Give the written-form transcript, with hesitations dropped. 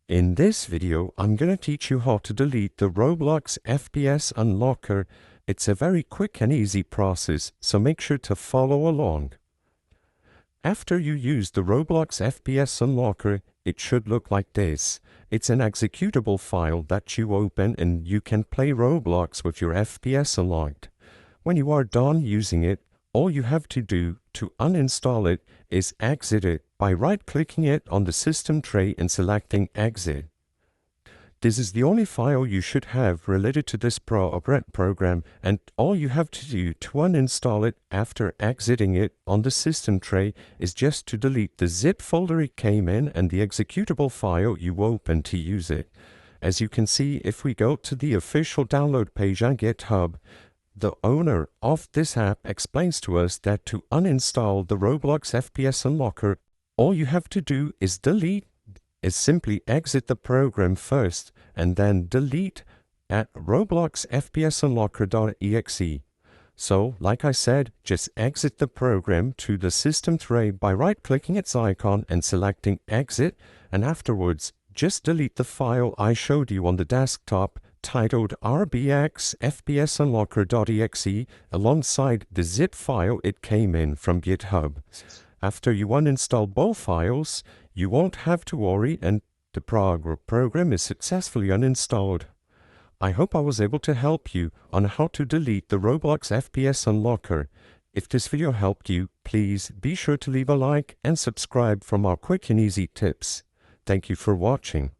In this video, I'm going to teach you how to delete the Roblox FPS unlocker. It's a very quick and easy process, so make sure to follow along. After you use the Roblox FPS unlocker, it should look like this. It's an executable file that you open and you can play Roblox with your FPS unlocked. When you are done using it, all you have to do to uninstall it is exit it by right-clicking it on the system tray and selecting Exit. This is the only file you should have related to this program, and all you have to do to uninstall it after exiting it on the system tray is just to delete the zip folder it came in and the executable file you opened to use it. As you can see, if we go to the official download page on GitHub, the owner of this app explains to us that to uninstall the Roblox FPS unlocker, all you have to do is simply exit the program first and then delete at robloxfpsunlocker.exe. So, like I said, just exit the program to the system tray by right-clicking its icon and selecting Exit, and afterwards, just delete the file I showed you on the desktop titled rbxfpsunlocker.exe alongside the zip file it came in from GitHub. After you uninstall both files, you won't have to worry and the program is successfully uninstalled. I hope I was able to help you on how to delete the Roblox FPS unlocker. If this video helped you, please be sure to leave a like and subscribe for more quick and easy tips. Thank you for watching.